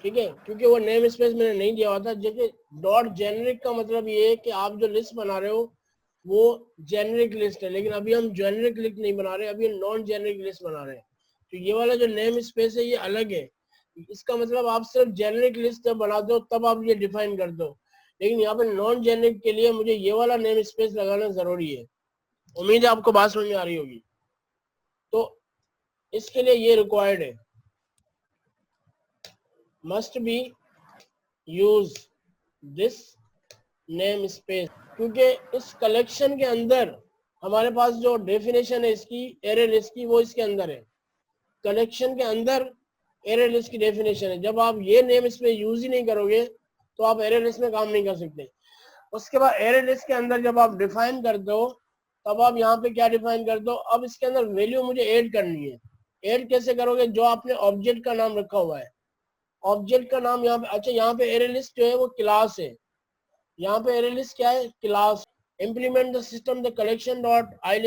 ठीक है, क्योंकि वो नेम स्पेस मैंने नहीं दिया हुआ था। जैसे डॉट जेनरिक का मतलब ये है कि आप जो लिस्ट बना रहे हो वो जेनरिक लिस्ट है, लेकिन अभी हम जेनरिक लिस्ट नहीं बना रहे, अभी नॉन जेनरिक लिस्ट बना रहे हैं। तो ये वाला जो नेम स्पेस है ये अलग है। इसका मतलब आप सिर्फ जेनरिक लिस्ट जब बनाते हो तब आप ये डिफाइन करते हो, लेकिन यहाँ पे नॉन जेनरिक के लिए मुझे ये वाला नेम स्पेस लगाना जरूरी है। उम्मीद है आपको बात समझ में आ रही होगी। तो इसके लिए ये रिक्वायर्ड है, must be use this name space, क्योंकि इस कलेक्शन के अंदर हमारे पास जो डेफिनेशन है इसकी एरे लिस्ट की वो इसके अंदर है। कलेक्शन के अंदर एरे लिस्ट की डेफिनेशन है। जब आप ये नेम स्पेस यूज ही नहीं करोगे तो आप एरे लिस्ट में काम नहीं कर सकते। उसके बाद एरे लिस्ट के अंदर जब आप डिफाइन करते हो तब आप यहाँ पे क्या डिफाइन करते हो, अब इसके अंदर वैल्यू मुझे ऐड करनी है। ऐड कैसे करोगे, जो आपने ऑब्जेक्ट का नाम रखा हुआ है, ऑब्जेक्ट का नाम यहाँ पे, अच्छा यहाँ पे एरे लिस्ट जो है वो क्लास है। यहाँ पे एरे लिस्ट क्या है, class. Implement the system the collection dot I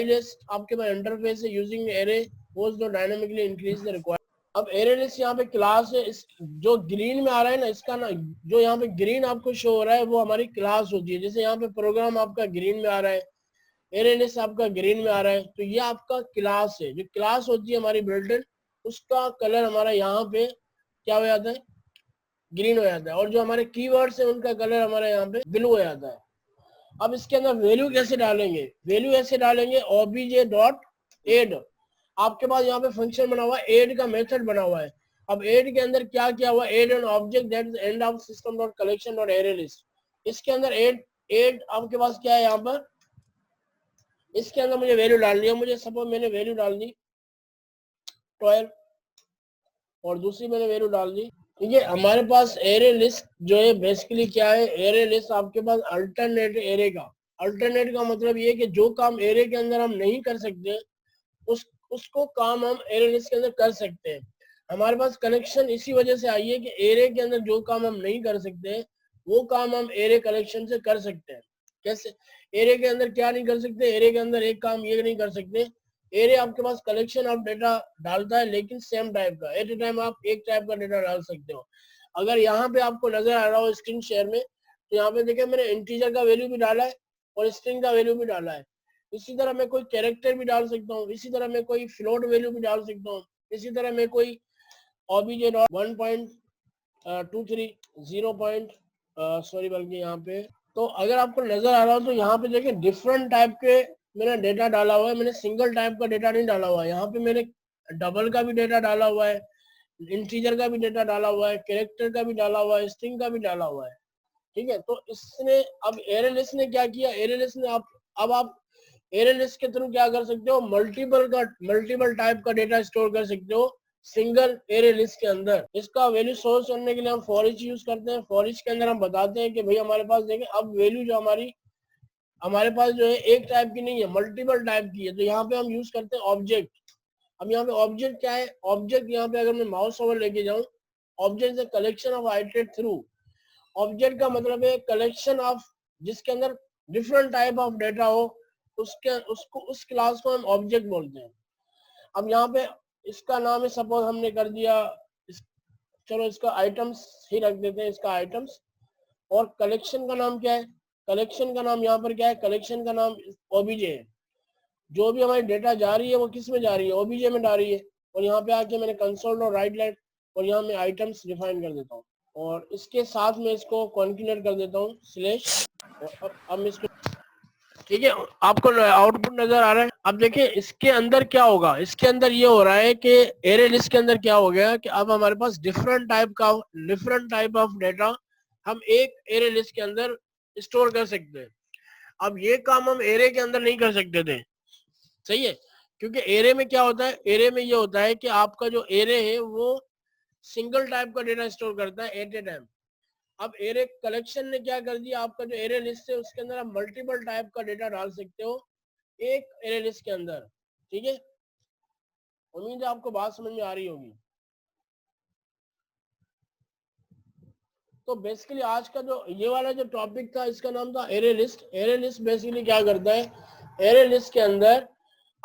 list आपके पास इंटरफेस है using array was the dynamically increase the required. अब एरे लिस्ट यहाँ पे क्लास है। इस जो ग्रीन में आ रहा है ना, इसका ना जो यहाँ पे ग्रीन आपको शो हो रहा है वो हमारी क्लास होती है। जैसे यहाँ पे प्रोग्राम आपका ग्रीन में आ रहा है, एरे लिस्ट आपका ग्रीन में आ रहा है, तो ये आपका क्लास है। जो क्लास होती है हमारी बिल्ट इन, उसका कलर हमारा यहाँ पे क्या हो जाता है, ग्रीन हो जाता है। और जो हमारे कीवर्ड्स है उनका कलर हमारा यहाँ पे ब्लू हो जाता है। अब इसके अंदर वैल्यू कैसे डालेंगे, वैल्यू ऐसे डालेंगे obj डॉट एड। आपके पास यहाँ पे फंक्शन बना हुआ है, एड का मेथड बना हुआ है। अब एड के अंदर क्या किया हुआ, add an object that is end of system dot collection dot array list. इसके अंदर एड एड आपके पास क्या है, यहाँ पर इसके अंदर मुझे वैल्यू डालनी है। मुझे सपोज मैंने वैल्यू डाल दी 12 और दूसरी मैंने वैल्यू डाल दी। ठीक है, हमारे पास एरे लिस्ट जो है बेसिकली क्या है, एरे लिस्ट आपके पास अल्टरनेट एरे का। अल्टरनेट का मतलब ये कि जो काम एरे के अंदर हम नहीं कर सकते उसको काम हम एरे लिस्ट के अंदर कर सकते हैं। हमारे पास कलेक्शन इसी वजह से आई है कि एरे के अंदर जो काम हम नहीं कर सकते वो काम हम एरे कलेक्शन से कर सकते हैं। कैसे, एरे के अंदर क्या नहीं कर सकते, एरे के अंदर एक काम ये नहीं कर सकते, एरे आपके पास कलेक्शन ऑफ डेटा डालता है लेकिन सेम टाइप का, एट ए टाइम आप एक टाइप का डेटा डाल सकते हो। अगर यहाँ पे आपको नजर आ रहा हो स्क्रीन शेयर में, तो यहाँ पे देखिए मैंने इंटीजर का वैल्यू भी डाला है और स्ट्रिंग का वैल्यू भी डाला है। इसी तरह मैं कोई कैरेक्टर भी डाल सकता हूँ, इसी तरह मैं कोई फ्लोट वैल्यू भी डाल सकता हूँ, इसी तरह मैं कोई obj डॉट 1.23 0. सॉरी बल्कि यहाँ पे, तो अगर आपको नजर आ रहा हो तो यहाँ पे देखिए डिफरेंट टाइप के मैंने डेटा डाला हुआ है। मैंने सिंगल टाइप का डेटा नहीं डाला हुआ है, यहाँ पे मैंने डबल का भी डेटा डाला हुआ है, इंटीजर का भी डेटा डाला हुआ है, कैरेक्टर का भी डाला हुआ है, स्ट्रिंग का भी डाला हुआ है। ठीक है, तो इसने अब एरे लिस्ट ने क्या किया, एरे लिस्ट ने आप एरे लिस्ट के थ्रू क्या कर सकते हो, मल्टीपल टाइप का डेटा स्टोर कर सकते हो सिंगल एरे लिस्ट के अंदर। इसका वैल्यू सोर्स करने के लिए हम फॉर ईच यूज करते हैं। फॉर ईच के अंदर हम बताते हैं कि भाई हमारे पास देखें अब वैल्यू जो हमारे पास जो है एक टाइप की नहीं है, मल्टीपल टाइप की है। तो यहाँ पे हम यूज करते हैं ऑब्जेक्ट। अब यहाँ पे ऑब्जेक्ट क्या है, ऑब्जेक्ट यहाँ पे अगर मैं माउस ओवर लेके जाऊँ, object is collection of iterate through. Object का मतलब है कलेक्शन ऑफ जिसके अंदर डिफरेंट टाइप ऑफ डेटा हो, उस क्लास को हम ऑब्जेक्ट बोलते हैं। अब यहाँ पे इसका नाम है, सपोज हमने कर दिया चलो इसका आइटम्स ही रख देते हैं, इसका आइटम्स। और कलेक्शन का नाम क्या है, कलेक्शन का नाम यहाँ पर क्या है, कलेक्शन का नाम ओबीजे है। जो भी हमारी डेटा जा रही है वो किस में जा रही है, ओबीजे में जा रही है। और यहाँ पे आके मैंने कंसोल और राइट लाइट और यहाँ मैं आइटम्स डिफाइन कर देता हूँ और इसके साथ में इसको कॉन्टिन्यूट कर देता हूँ स्लैश। और अब इसको ठीक है, आपको आउटपुट नजर आ रहा है। अब देखिए इसके अंदर क्या होगा, इसके अंदर ये हो रहा है कि एरे लिस्ट के अंदर क्या हो गया कि अब हमारे पास डिफरेंट टाइप ऑफ डेटा हम एक एरे लिस्ट के अंदर स्टोर कर सकते हैं। अब ये काम हम एरे के अंदर नहीं कर सकते थे, सही है, क्योंकि एरे में क्या होता है, एरे में ये होता है कि आपका जो एरे है वो सिंगल टाइप का डेटा स्टोर करता है एट ए टाइम। अब एरे कलेक्शन ने क्या कर दिया, आपका जो एरे लिस्ट है उसके अंदर आप मल्टीपल टाइप का डेटा डाल सकते हो एक एरे लिस्ट के अंदर। ठीक है, उम्मीद है आपको बात समझ में आ रही होगी। तो बेसिकली आज का जो ये वाला जो टॉपिक था इसका नाम था array list. Array list basically क्या करता है, एरे लिस्ट के अंदर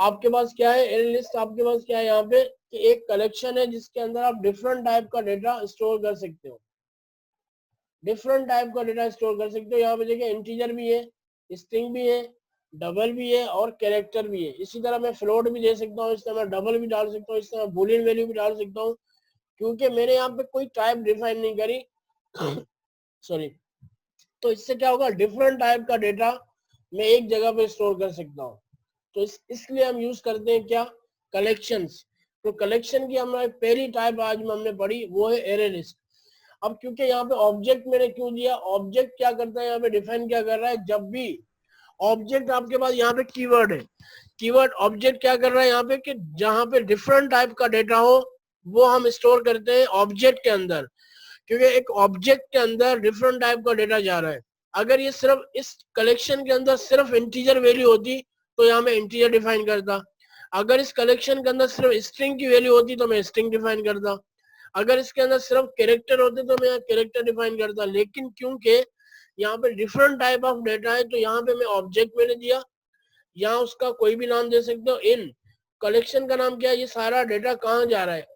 आपके पास क्या है, एरे लिस्ट आपके पास क्या है यहाँ पे कि एक कलेक्शन है जिसके अंदर आप डिफरेंट टाइप का डेटा स्टोर कर सकते हो, डिफरेंट टाइप का डेटा स्टोर कर सकते हो। यहाँ पे देखिए इंटीजर भी है, स्ट्रिंग भी है, डबल भी है और कैरेक्टर भी है। इसी तरह मैं फ्लोट भी दे सकता हूँ, इस तरह मैं डबल भी डाल सकता हूँ, इस तरह बूलियन वैल्यू भी डाल सकता हूँ, क्योंकि मैंने यहाँ पे कोई टाइप डिफाइन नहीं करी सॉरी। तो इससे क्या होगा, डिफरेंट टाइप का डेटा मैं एक जगह पे स्टोर कर सकता हूँ। तो इसलिए हम यूज करते हैं क्या, कलेक्शंस। तो कलेक्शन की हमारी पहली टाइप आज हमने पढ़ी वो है एरे लिस्ट। अब क्योंकि यहाँ पे ऑब्जेक्ट मैंने क्यों दिया, ऑब्जेक्ट क्या करता है यहाँ पे, डिफाइन क्या कर रहा है, जब भी ऑब्जेक्ट आपके पास यहाँ पे कीवर्ड है, कीवर्ड ऑब्जेक्ट क्या कर रहा है यहाँ पे कि जहाँ पे डिफरेंट टाइप का डेटा हो वो हम स्टोर करते हैं ऑब्जेक्ट के अंदर, क्योंकि एक ऑब्जेक्ट के अंदर डिफरेंट टाइप का डेटा जा रहा है। अगर ये सिर्फ इस कलेक्शन के अंदर सिर्फ इंटीजर वैल्यू होती तो यहाँ मैं इंटीजर डिफाइन करता, अगर इस कलेक्शन के अंदर सिर्फ स्ट्रिंग की वैल्यू होती तो मैं स्ट्रिंग डिफाइन करता, अगर इसके अंदर सिर्फ कैरेक्टर होते तो मैं कैरेक्टर डिफाइन करता। लेकिन क्योंकि यहाँ पे डिफरेंट टाइप ऑफ डेटा है तो यहाँ पे मैं ऑब्जेक्ट मैंने दिया, यहाँ उसका कोई भी नाम दे सकते हो। इन कलेक्शन का नाम क्या है, ये सारा डेटा कहाँ जा रहा है,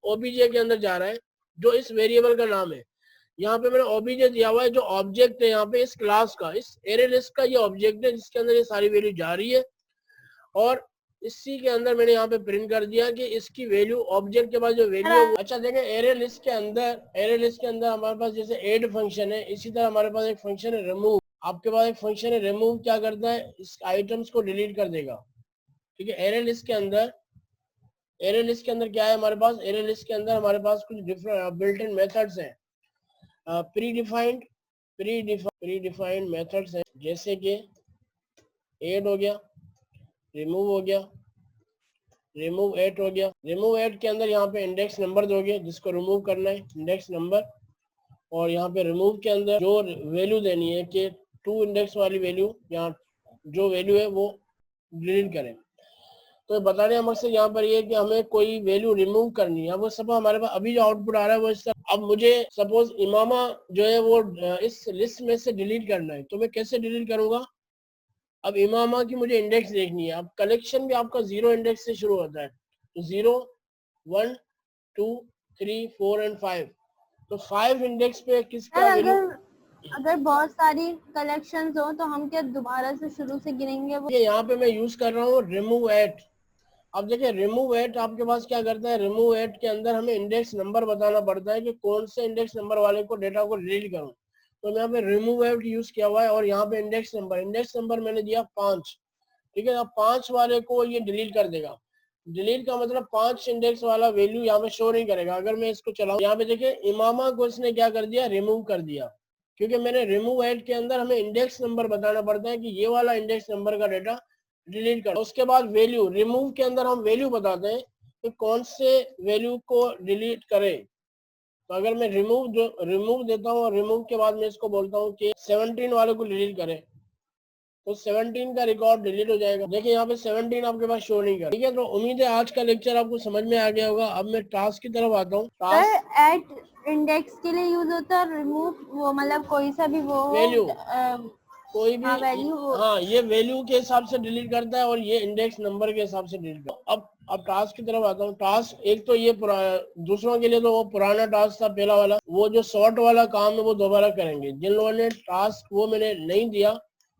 ओबीजे के अंदर जा रहा है, जो इस वेरिएबल का नाम है। यहाँ पे मैंने ओबीजे दिया हुआ है, जो ऑब्जेक्ट है यहाँ पे इस क्लास का, इस एरे लिस्ट का ये ऑब्जेक्ट है जिसके अंदर ये सारी वैल्यू जा रही है। और इसी के अंदर मैंने यहाँ पे प्रिंट कर दिया कि इसकी वैल्यू ऑब्जेक्ट के पास जो वैल्यू है। अच्छा देखें, एरे लिस्ट के अंदर हमारे पास जैसे ऐड फंक्शन है, इसी तरह हमारे पास एक फंक्शन है रिमूव। आपके पास एक फंक्शन है रिमूव, क्या करता है, इस आइटम्स को डिलीट कर देगा। ठीक है, एरे लिस्ट के अंदर क्या है हमारे पास, एरे लिस्ट के अंदर हमारे पास कुछ डिफरेंट बिल्ट इन मेथड्स हैं, प्री डिफाइंड मेथड्स हैं, जैसे कि ऐड हो गया, रिमूव हो गया, रिमूव एट हो गया। रिमूव एट के अंदर यहाँ पे इंडेक्स नंबर दोगे, जिसको रिमूव करना है इंडेक्स नंबर, और यहाँ पे रिमूव के अंदर जो वैल्यू देनी है कि 2 इंडेक्स वाली वैल्यू, यहाँ जो वैल्यू है वो डिलीट करें। तो बताने का मकसद यहाँ पर ये है कि हमें कोई वैल्यू रिमूव करनी है। वो सब हमारे पास अभी जो आउटपुट आ रहा है वो इस तरह। अब मुझे सपोज इमामा जो है वो इस लिस्ट में से डिलीट करना है, तो मैं कैसे डिलीट करूंगा। अब इमामा की मुझे इंडेक्स देखनी है। अब कलेक्शन भी आपका 0 इंडेक्स से शुरू होता है, तो 0 1 2 3 4 एंड 5, तो 5 इंडेक्स पे किसका वैल्यू। अगर बहुत सारी कलेक्शंस हो तो हम क्या दोबारा से शुरू से गिनेंगे वो। यहाँ पे मैं यूज कर रहा हूँ रिमूव एट। अब देखिए रिमूव एट आपके पास क्या करता है, रिमूव एट के अंदर हमें इंडेक्स नंबर बताना पड़ता है कि कौन से इंडेक्स नंबर वाले को डेटा को डिलीट करूं। तो मैं यहाँ पे रिमूव एट यूज किया हुआ है, और यहाँ पे इंडेक्स नंबर मैंने दिया 5। ठीक है, अब 5 वाले को ये डिलीट कर देगा। डिलीट का मतलब 5 इंडेक्स वाला वैल्यू यहाँ पे शो नहीं करेगा। अगर मैं इसको चलाऊं, यहाँ पे देखिए इमामा को इसने क्या कर दिया, रिमूव कर दिया, क्योंकि मैंने रिमूव एट के अंदर हमें इंडेक्स नंबर बताना पड़ता है कि ये वाला इंडेक्स नंबर का डेटा डिलीट कर। उसके बाद वैल्यू, रिमूव के अंदर हम वैल्यू बताते हैं कि कौन से वैल्यू को डिलीट करें। तो अगर मैं रिमूव देता हूँ और रिमूव के बाद मैं इसको बोलता हूँ कि 17 वाले को डिलीट करें, तो 17 का रिकॉर्ड डिलीट हो जाएगा। देखिए यहाँ पे 17 आपके पास शो नहीं कर। ठीक है, तो उम्मीद है आज का लेक्चर आपको समझ में आ गया होगा। अब मैं टास्क की तरफ आता हूँ। टास्क एट इंडेक्स के लिए यूज होता है, रिमूव वो मतलब कोई सा भी वो वैल्यू, कोई भी, वैल्यू। हाँ ये वैल्यू के हिसाब से डिलीट करता है और ये इंडेक्स नंबर के हिसाब से डिलीट करता है। अब टास्क की तरफ आता हूँ। टास्क एक तो ये दूसरों के लिए तो वो पुराना टास्क था पहला वाला, वो जो शॉर्ट वाला काम है वो दोबारा करेंगे। जिन लोगों ने टास्क वो मैंने नहीं दिया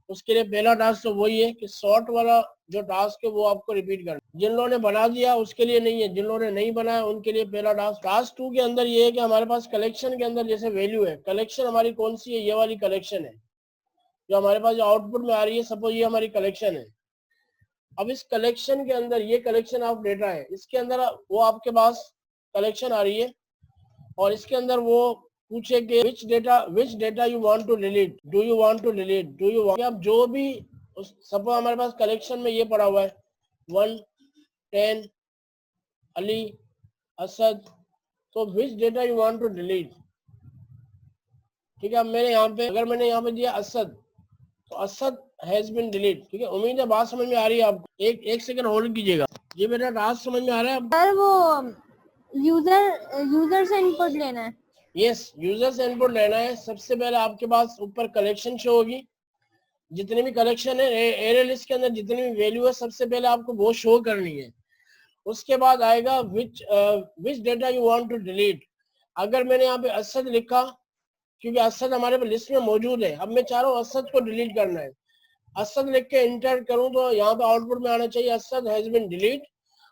उसके लिए पहला टास्क तो वही है कि शॉर्ट वाला जो टास्क है वो आपको रिपीट करना। जिन लोगों ने बना दिया उसके लिए नहीं है, जिन लोगों ने नहीं बनाया उनके लिए पहला टास्क। टास्क 2 के अंदर ये है कि हमारे पास कलेक्शन के अंदर जैसे वैल्यू है, कलेक्शन हमारी कौन सी है, ये वाली कलेक्शन है जो हमारे पास जो आउटपुट में आ रही है। सपोज ये हमारी कलेक्शन है। अब इस कलेक्शन के अंदर ये कलेक्शन ऑफ डेटा है, इसके अंदर वो आपके पास कलेक्शन आ रही है और इसके अंदर वो पूछे कि which data you want to delete, do you want to delete, do you want. अब जो भी सपोज हमारे पास कलेक्शन में ये पड़ा हुआ है 1 10 अली असद, तो which data you want to delete. ठीक है, अब मैंने यहाँ पे अगर मैंने यहाँ पे दिया असद, तो असद हैज बीन डिलीट। ठीक है, उम्मीद है बात समझ में आ रही है आपको। एक सेकंड होल्ड कीजिएगा। ये मेरा टास्क समझ में आ रहा है आपको? सर वो यूजर से इनपुट लेना है। यस, यूजर से इनपुट लेना है। सबसे पहले आपके पास ऊपर कलेक्शन शो होगी, जितनी भी कलेक्शन है एरे लिस्ट के अंदर जितनी भी वैल्यू है सबसे पहले आपको वो शो करनी है। उसके बाद आएगा which data you want to delete. अगर मैंने यहाँ पे असद लिखा, क्योंकि असद हमारे पे लिस्ट में मौजूद है, अब मैं चाह रहा हूँ असद को डिलीट करना है, असद लिख के इंटर करूं तो यहाँ पे आउटपुट में आना चाहिए असद हैज बीन डिलीट।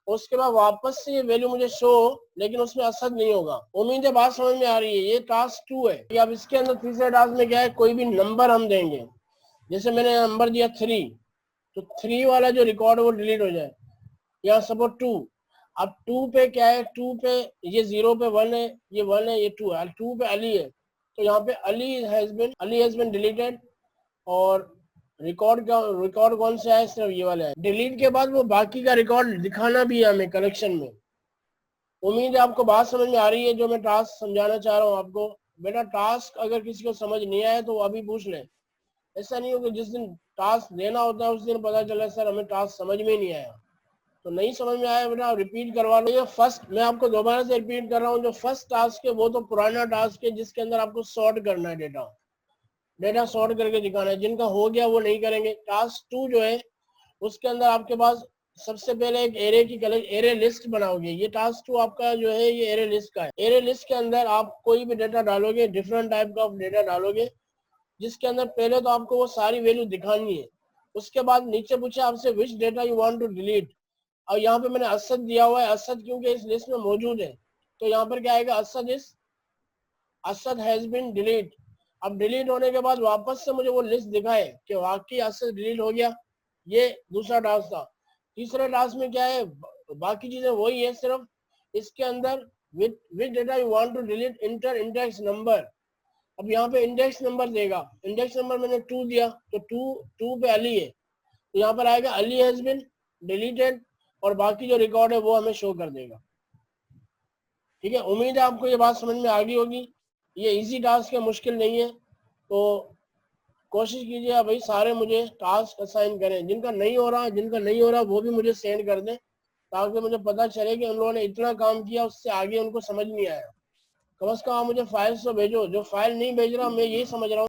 उसके बाद वापस से ये वैल्यू मुझे शो, लेकिन उसमें असद नहीं होगा। उम्मीद है बात समझ में आ रही है। ये टास्क 2 है। अब इसके अंदर तीसरे टास्क में क्या है, कोई भी नंबर हम देंगे, जैसे मैंने नंबर दिया 3, तो 3 वाला जो रिकॉर्ड है वो डिलीट हो जाए। यहाँ सपोज 2, अब 2 पे क्या है, 2 पे ये 0 पे 1 है, ये 1 है, ये 2 है, 2 पे अली है, तो यहाँ पे अली हैज बीन डिलीटेड। और रिकॉर्ड कौन सा है, सिर्फ ये वाला है। डिलीट के बाद वो बाकी का रिकॉर्ड दिखाना भी है हमें कलेक्शन में। उम्मीद है आपको बात समझ में आ रही है जो मैं टास्क समझाना चाह रहा हूँ आपको। बेटा टास्क अगर किसी को समझ नहीं आया तो वो अभी पूछ ले। ऐसा नहीं हो कि जिस दिन टास्क देना होता है उस दिन पता चला सर हमें टास्क समझ में नहीं आया। तो नहीं समझ में आया बेटा रिपीट करवा लो। ये फर्स्ट, मैं आपको दोबारा से रिपीट कर रहा हूँ, जो फर्स्ट टास्क है वो तो पुराना टास्क है जिसके अंदर आपको सॉर्ट करना है, डेटा सॉर्ट करके दिखाना है। जिनका हो गया वो नहीं करेंगे। टास्क 2 जो है उसके अंदर आपके पास सबसे पहले एक एरे लिस्ट बनाओगे। ये टास्क 2 आपका जो है ये एरे लिस्ट का है। एरे लिस्ट के अंदर आप कोई भी डेटा डालोगे, डिफरेंट टाइप का डेटा डालोगे, जिसके अंदर पहले तो आपको वो सारी वैल्यू दिखानी है। उसके बाद नीचे पूछे आपसे which data you want to delete, और यहाँ पे मैंने असद दिया हुआ है। असद क्योंकि इस लिस्ट में मौजूद है तो यहाँ पर क्या आएगा, असद हैज बीन डिलीट। अब डिलीट होने के बाद वापस से मुझे वो लिस्ट दिखाए कि वाकई असद डिलीट हो गया। ये दूसरा टास्क था। तीसरे टास्क में क्या है, बाकी चीजें वही है, सिर्फ इसके अंदर which data you want to delete enter index number. अब यहाँ पे इंडेक्स नंबर देगा। इंडेक्स नंबर मैंने 2 दिया तो 2 पे अली है, तो यहाँ पर आएगा अली हैज बीन डिलीटेड, और बाकी जो रिकॉर्ड है वो हमें शो कर देगा। ठीक है, उम्मीद है आपको ये बात समझ में आ गई होगी। ये इजी टास्क है, मुश्किल नहीं है। तो कोशिश कीजिए भाई सारे मुझे टास्क असाइन करें। जिनका नहीं हो रहा वो भी मुझे सेंड कर दें, ताकि मुझे पता चले कि उन लोगों ने इतना काम किया, उससे आगे उनको समझ नहीं आया। कम से कम आप मुझे फाइल्स तो भेजो। जो फाइल नहीं भेज रहा मैं यही समझ रहा हूँ